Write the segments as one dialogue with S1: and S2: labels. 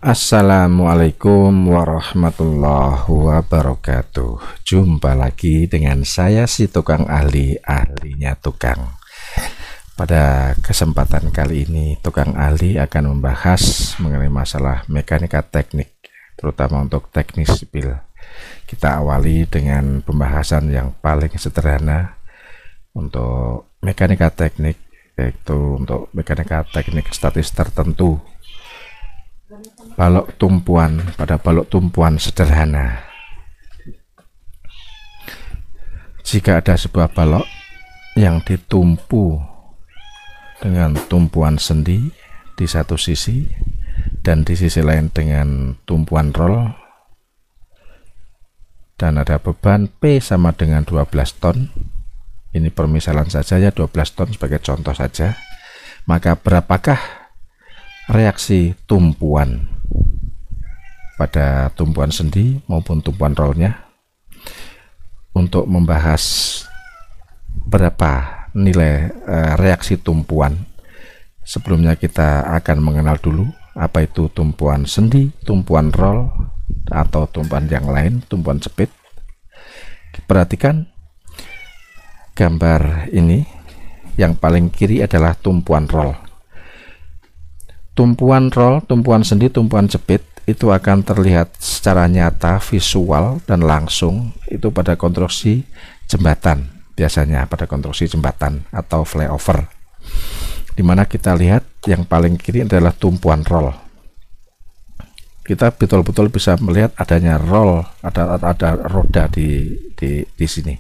S1: Assalamualaikum warahmatullahi wabarakatuh. Jumpa lagi dengan saya si tukang ahlinya tukang. Pada kesempatan kali ini tukang ahli akan membahas mengenai masalah mekanika teknik, terutama untuk teknis sipil. Kita awali dengan pembahasan yang paling sederhana untuk mekanika teknik, yaitu untuk mekanika teknik statis tertentu. Balok tumpuan, pada balok tumpuan sederhana, jika ada sebuah balok yang ditumpu dengan tumpuan sendi di satu sisi dan di sisi lain dengan tumpuan roll, dan ada beban P sama dengan 12 ton, ini permisalan saja ya, 12 ton sebagai contoh saja, maka berapakah reaksi tumpuan pada tumpuan sendi maupun tumpuan rollnya? Untuk membahas berapa nilai reaksi tumpuan, sebelumnya kita akan mengenal dulu apa itu tumpuan sendi, tumpuan roll, atau tumpuan yang lain, tumpuan jepit. Perhatikan gambar ini, yang paling kiri adalah tumpuan roll. Tumpuan roll, tumpuan sendi, tumpuan jepit itu akan terlihat secara nyata, visual dan langsung itu pada konstruksi jembatan, biasanya pada konstruksi jembatan atau flyover, dimana kita lihat yang paling kiri adalah tumpuan roll. Kita betul-betul bisa melihat adanya roll, ada roda di sini.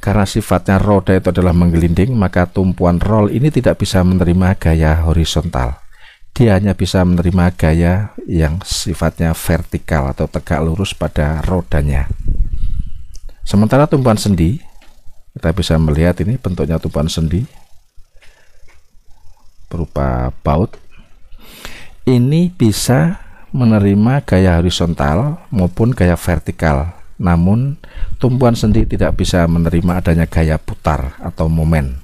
S1: Karena sifatnya roda itu adalah menggelinding, maka tumpuan roll ini tidak bisa menerima gaya horizontal. Dia hanya bisa menerima gaya yang sifatnya vertikal atau tegak lurus pada rodanya. Sementara tumpuan sendi, kita bisa melihat ini bentuknya tumpuan sendi berupa baut. Ini bisa menerima gaya horizontal maupun gaya vertikal. Namun tumpuan sendi tidak bisa menerima adanya gaya putar atau momen.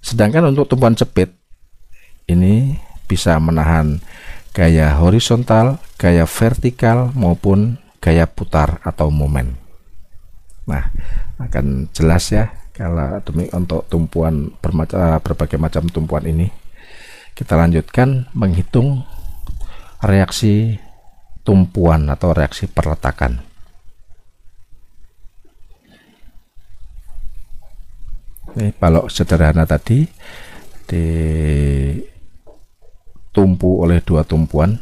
S1: Sedangkan untuk tumpuan jepit ini bisa menahan gaya horizontal, gaya vertikal maupun gaya putar atau momen. Nah, akan jelas ya kalau demi untuk tumpuan berbagai macam tumpuan ini. Kita lanjutkan menghitung reaksi tumpuan atau reaksi perletakan. Ini balok sederhana tadi ditumpu oleh dua tumpuan,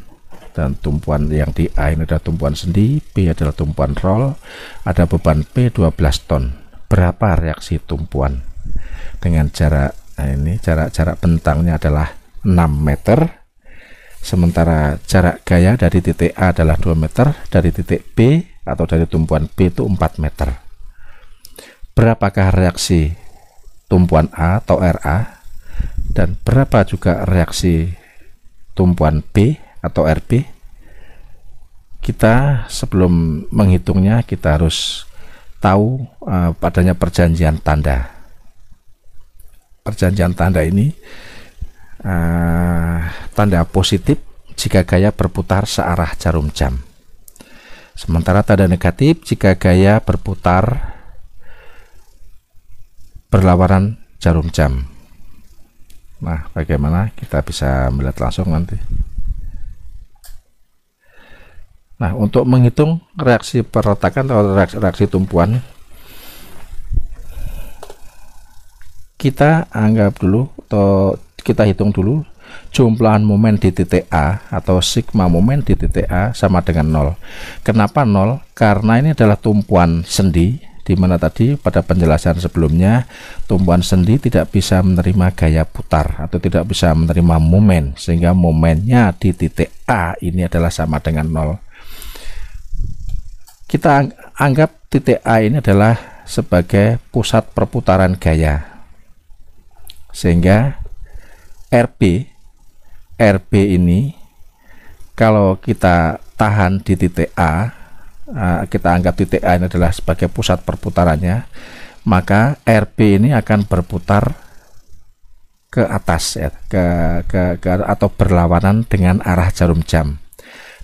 S1: dan tumpuan yang di A ini adalah tumpuan sendi, B adalah tumpuan roll, ada beban P 12 ton. Berapa reaksi tumpuan? Dengan jarak, nah ini jarak bentangnya adalah 6 meter. Sementara jarak gaya dari titik A adalah 2 meter, dari titik B atau dari tumpuan B itu 4 meter. Berapakah reaksi tumpuan A atau RA, dan berapa juga reaksi tumpuan B atau RB? Kita sebelum menghitungnya kita harus tahu adanya perjanjian tanda. Perjanjian tanda ini tanda positif jika gaya berputar searah jarum jam, sementara tanda negatif jika gaya berputar berlawanan jarum jam. Nah, bagaimana kita bisa melihat langsung nanti. Nah, untuk menghitung reaksi perletakan atau reaksi tumpuan, kita anggap dulu atau kita hitung dulu jumlahan momen di titik A atau sigma momen di titik A sama dengan 0. Kenapa 0? Karena ini adalah tumpuan sendi, di mana tadi pada penjelasan sebelumnya tumpuan sendi tidak bisa menerima gaya putar atau tidak bisa menerima momen, sehingga momennya di titik A ini adalah sama dengan 0. Kita anggap titik A ini adalah sebagai pusat perputaran gaya, sehingga RB ini kalau kita tahan di titik A, kita anggap titik A ini adalah sebagai pusat perputarannya, maka RB ini akan berputar ke atas ya, ke atau berlawanan dengan arah jarum jam,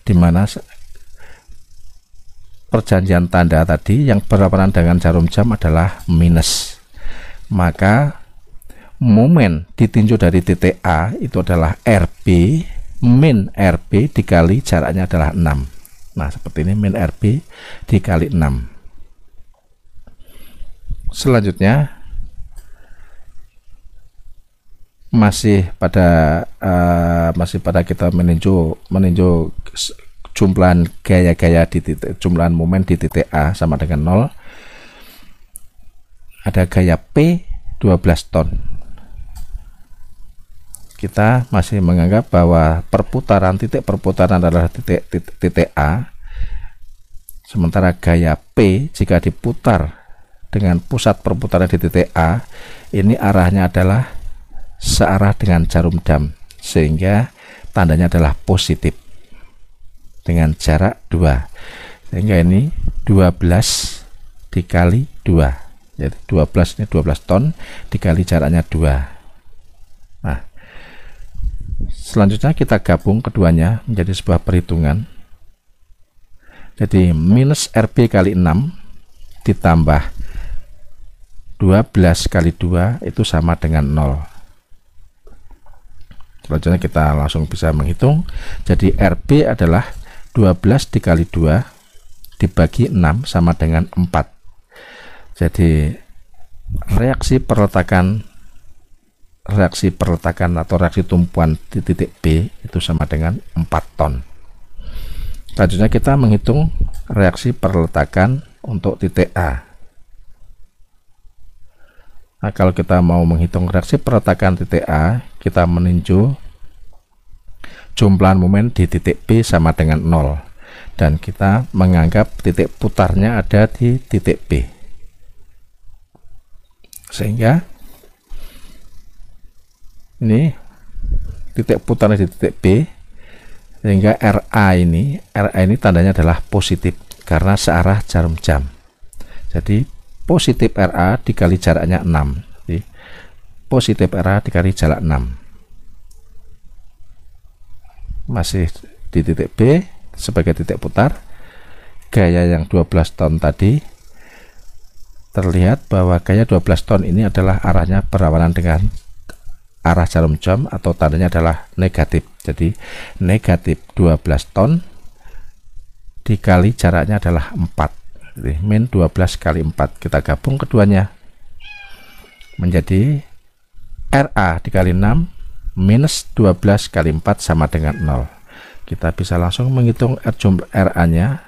S1: di mana perjanjian tanda tadi yang berlawanan dengan jarum jam adalah minus. Maka momen ditinjau dari titik A itu adalah RB min RB dikali jaraknya adalah 6. Nah, seperti ini, min RB dikali 6. Selanjutnya masih pada kita meninjau jumlahan gaya-gaya di titik, jumlahan momen di titik A sama dengan 0. Ada gaya P 12 ton. Kita masih menganggap bahwa titik perputaran adalah titik A, sementara gaya P jika diputar dengan pusat perputaran di titik A, ini arahnya adalah searah dengan jarum jam, sehingga tandanya adalah positif dengan jarak 2, sehingga ini 12 dikali 2, jadi 12 ini 12 ton dikali jaraknya 2. Nah, selanjutnya kita gabung keduanya menjadi sebuah perhitungan. Jadi minus RB kali 6 ditambah 12 kali 2 itu sama dengan 0. Selanjutnya kita langsung bisa menghitung. Jadi RB adalah 12 dikali 2 dibagi 6 sama dengan 4. Jadi reaksi perletakan atau reaksi tumpuan di titik B itu sama dengan 4 ton. Selanjutnya kita menghitung reaksi perletakan untuk titik A. Nah, kalau kita mau menghitung reaksi perletakan titik A, kita meninjau jumlahan momen di titik B sama dengan 0, dan kita menganggap titik putarnya ada di titik B, sehingga ini titik putarnya di titik B, sehingga RA ini tandanya adalah positif karena searah jarum jam. Jadi positif RA dikali jaraknya 6. Jadi, positif RA dikali jarak 6. Masih di titik B sebagai titik putar. Gaya yang 12 ton tadi, terlihat bahwa gaya 12 ton ini adalah arahnya berlawanan dengan arah jarum jam atau tandanya adalah negatif. Jadi negatif 12 ton dikali jaraknya adalah 4. Jadi, min 12 kali 4, kita gabung keduanya menjadi RA dikali 6 minus 12 kali 4 sama dengan 0. Kita bisa langsung menghitung RA nya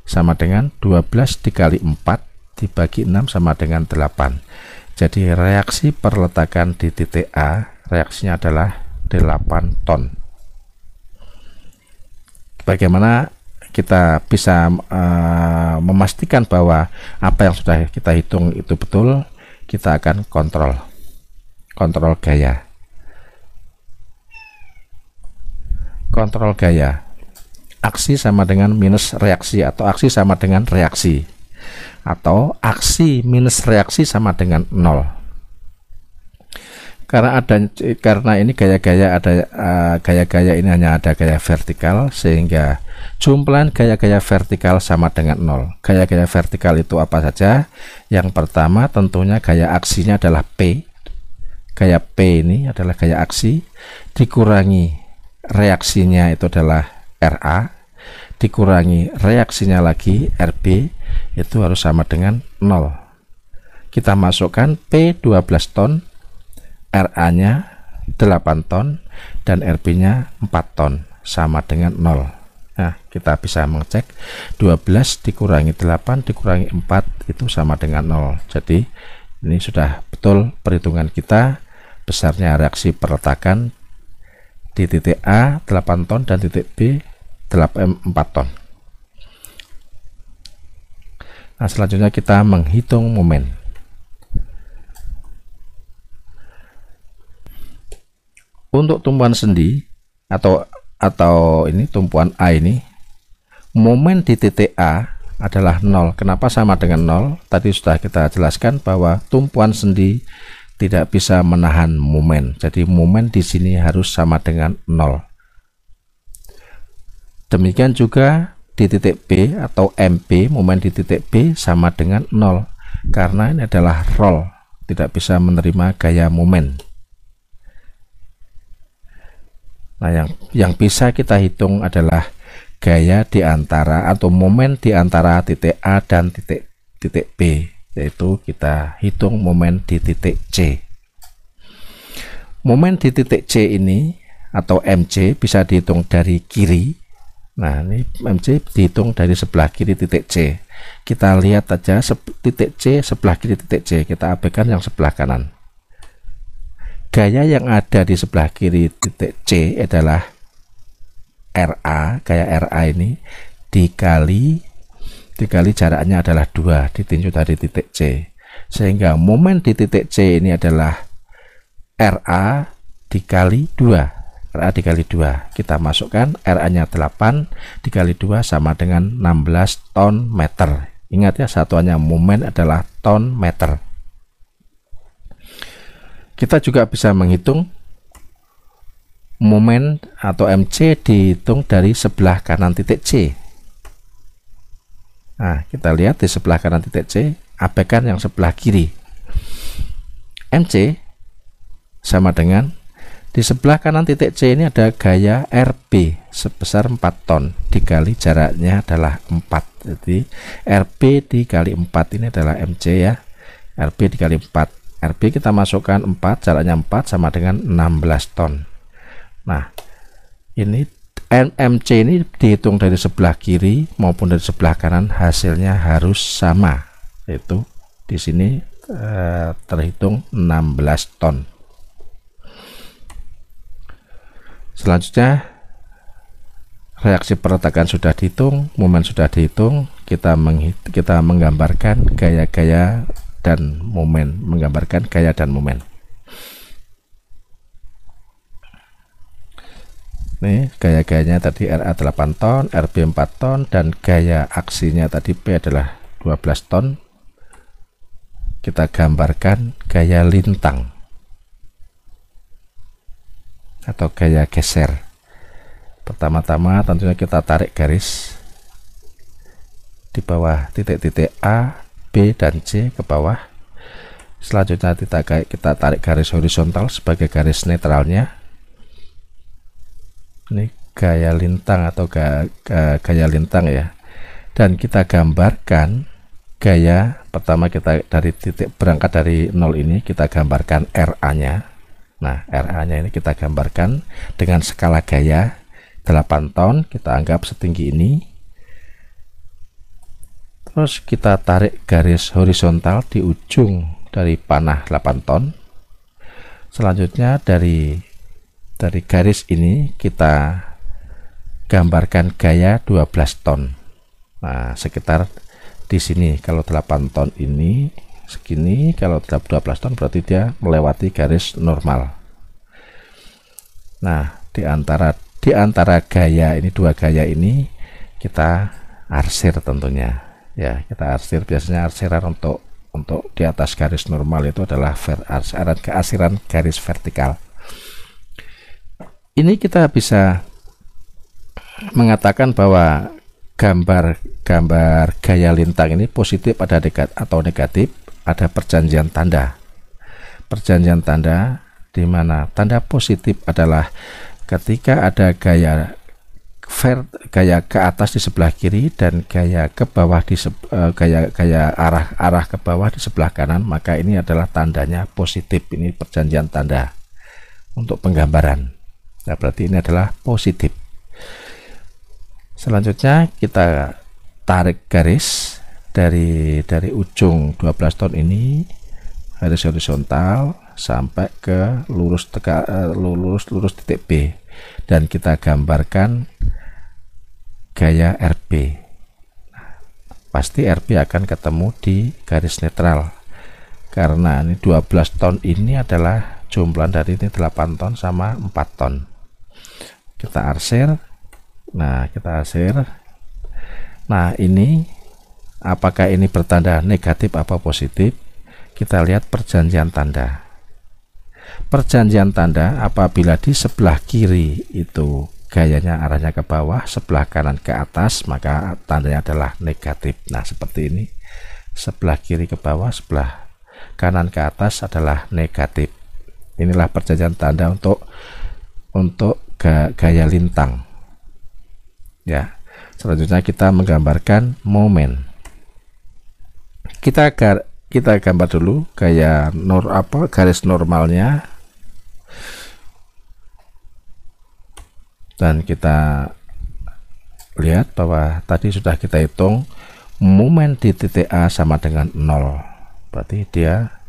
S1: sama dengan 12 dikali 4 dibagi 6 sama dengan 8. Jadi reaksi perletakan di titik A, reaksinya adalah 8 ton. Bagaimana kita bisa memastikan bahwa apa yang sudah kita hitung itu betul? Kita akan kontrol gaya. Kontrol gaya, aksi sama dengan minus reaksi, atau aksi sama dengan reaksi, atau aksi minus reaksi sama dengan 0. Karena ini gaya-gaya ini hanya ada gaya vertikal, sehingga jumlahan gaya-gaya vertikal sama dengan 0. Gaya-gaya vertikal itu apa saja? Yang pertama tentunya gaya aksinya adalah P. Gaya P ini adalah gaya aksi, dikurangi reaksinya itu adalah RA, dikurangi reaksinya lagi RB, itu harus sama dengan 0. Kita masukkan P 12 ton, RA nya 8 ton, dan RB nya 4 ton, sama dengan 0. Nah, kita bisa mengecek 12 dikurangi 8 dikurangi 4 itu sama dengan 0. Jadi ini sudah betul perhitungan kita, besarnya reaksi perletakan di titik A 8 ton dan titik B 4 ton. Nah, selanjutnya kita menghitung momen. Untuk tumpuan sendi atau ini tumpuan A ini, momen di titik A adalah 0. Kenapa sama dengan 0? Tadi sudah kita jelaskan bahwa tumpuan sendi tidak bisa menahan momen. Jadi momen di sini harus sama dengan 0. Demikian juga di titik B atau MP, momen di titik B sama dengan 0 karena ini adalah roll, tidak bisa menerima gaya momen. Nah, yang bisa kita hitung adalah gaya di antara atau momen di antara titik A dan titik B, yaitu kita hitung momen di titik C. Momen di titik C ini atau MC bisa dihitung dari kiri. Nah, ini MC dihitung dari sebelah kiri titik C. Kita lihat aja titik C sebelah kiri titik C, kita abaikan yang sebelah kanan. Gaya yang ada di sebelah kiri titik C adalah RA, gaya RA ini dikali jaraknya adalah 2 ditinjau dari titik C, sehingga momen di titik C ini adalah RA dikali 2. RA dikali 2 kita masukkan, RA nya 8 dikali 2 sama dengan 16 ton meter. Ingat ya, satuannya momen adalah ton meter. Kita juga bisa menghitung momen atau MC dihitung dari sebelah kanan titik C. Nah, kita lihat di sebelah kanan titik C, abaikan yang sebelah kiri. MC sama dengan di sebelah kanan titik C ini ada gaya RB sebesar 4 ton dikali jaraknya adalah 4. Jadi RB dikali 4 ini adalah MC ya. RB dikali 4. RB kita masukkan 4, jaraknya 4 sama dengan 16 ton. Nah, ini MC ini dihitung dari sebelah kiri maupun dari sebelah kanan, hasilnya harus sama, yaitu di sini terhitung 16 ton. Selanjutnya, reaksi perletakan sudah dihitung, momen sudah dihitung, kita menggambarkan gaya-gaya dan momen, menggambarkan gaya dan momen. Nih, gaya-gayanya tadi RA 8 ton, RB 4 ton, dan gaya aksinya tadi P adalah 12 ton. Kita gambarkan gaya lintang atau gaya geser. Pertama-tama tentunya kita tarik garis di bawah titik-titik A, B, dan C ke bawah. Selanjutnya kita tarik garis horizontal sebagai garis netralnya. Ini gaya lintang atau gaya lintang ya. Dan kita gambarkan gaya pertama, kita dari titik berangkat dari 0 ini kita gambarkan RA-nya. Nah, RA-nya ini kita gambarkan dengan skala gaya 8 ton, kita anggap setinggi ini. Terus kita tarik garis horizontal di ujung dari panah 8 ton. Selanjutnya dari garis ini kita gambarkan gaya 12 ton. Nah, sekitar di sini kalau 8 ton ini segini, kalau 12 ton berarti dia melewati garis normal. Nah, di antara gaya ini, dua gaya ini kita arsir tentunya. Ya, kita arsir, biasanya arsiran untuk di atas garis normal itu adalah arsiran garis vertikal. Ini kita bisa mengatakan bahwa gambar gaya lintang ini positif atau negatif, ada perjanjian tanda. Perjanjian tanda di mana tanda positif adalah ketika ada gaya ke atas di sebelah kiri dan gaya ke bawah gaya arah ke bawah di sebelah kanan, maka ini adalah tandanya positif. Ini perjanjian tanda untuk penggambaran. Nah, berarti ini adalah positif. Selanjutnya kita tarik garis dari ujung 12 ton ini, garis horizontal sampai ke lurus titik B, dan kita gambarkan gaya RB. Pasti RB akan ketemu di garis netral karena ini 12 ton ini adalah jumlah dari ini 8 ton sama 4 ton. Kita arsir. Nah, ini apakah ini bertanda negatif apa positif? Kita lihat perjanjian tanda. perjanjian tanda apabila di sebelah kiri itu gayanya arahnya ke bawah, sebelah kanan ke atas, maka tandanya adalah negatif. Nah, seperti ini. Sebelah kiri ke bawah, sebelah kanan ke atas adalah negatif. Inilah perjanjian tanda untuk gaya lintang. Ya. Selanjutnya kita menggambarkan momen. Kita gambar dulu gaya garis normalnya, dan kita lihat bahwa tadi sudah kita hitung momen di titik A sama dengan 0, berarti dia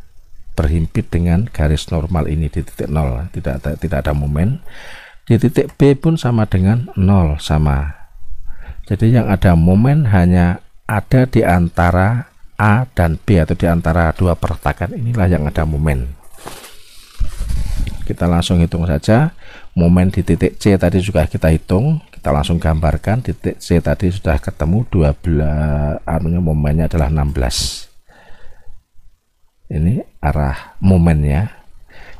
S1: berhimpit dengan garis normal ini di titik 0, tidak ada momen. Di titik B pun sama dengan 0, sama. Jadi yang ada momen hanya ada di antara A dan B, atau di antara dua pertakan inilah yang ada momen. Kita langsung hitung saja. Momen di titik C tadi juga kita hitung, kita langsung gambarkan. Titik C tadi sudah ketemu 12, momennya adalah 16. Ini arah momennya,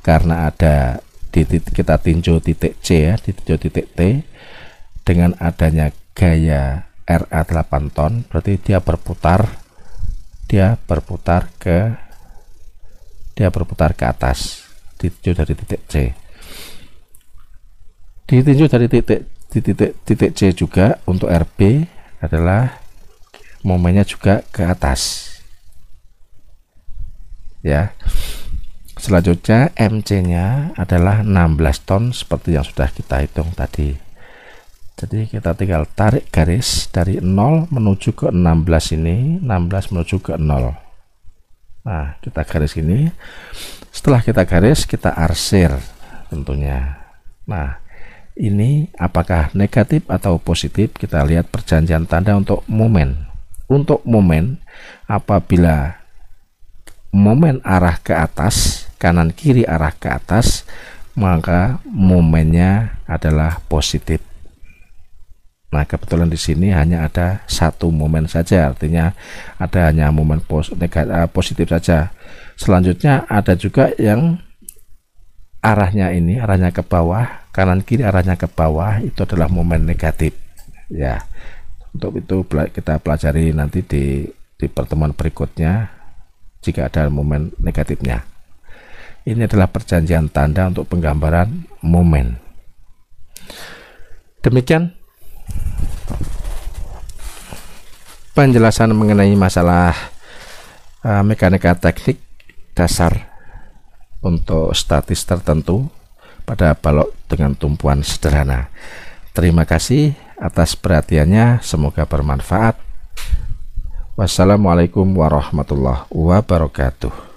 S1: karena ada di titik, kita tinjau titik C ya, ditinjau titik T dengan adanya gaya RA 8 ton, berarti dia berputar ke atas, ditinjau dari titik C. Ditinjau dari titik C juga untuk RB adalah momennya juga ke atas. Ya. Selanjutnya MC-nya adalah 16 ton seperti yang sudah kita hitung tadi. Jadi kita tinggal tarik garis dari 0 menuju ke 16 ini, 16 menuju ke 0. Nah, kita garis ini. Setelah kita garis, kita arsir tentunya. Nah, ini apakah negatif atau positif? Kita lihat perjanjian tanda untuk momen. Untuk momen, apabila momen arah ke atas, kanan kiri arah ke atas, maka momennya adalah positif. Nah, kebetulan di sini hanya ada satu momen saja, artinya ada hanya momen positif saja. Selanjutnya ada juga yang arahnya ke bawah, kanan kiri arahnya ke bawah, itu adalah momen negatif. Ya, untuk itu kita pelajari nanti di pertemuan berikutnya jika ada momen negatifnya. Ini adalah perjanjian tanda untuk penggambaran momen. Demikian penjelasan mengenai masalah mekanika teknik dasar untuk statis tertentu pada balok dengan tumpuan sederhana. Terima kasih atas perhatiannya, semoga bermanfaat. Wassalamualaikum warahmatullahi wabarakatuh.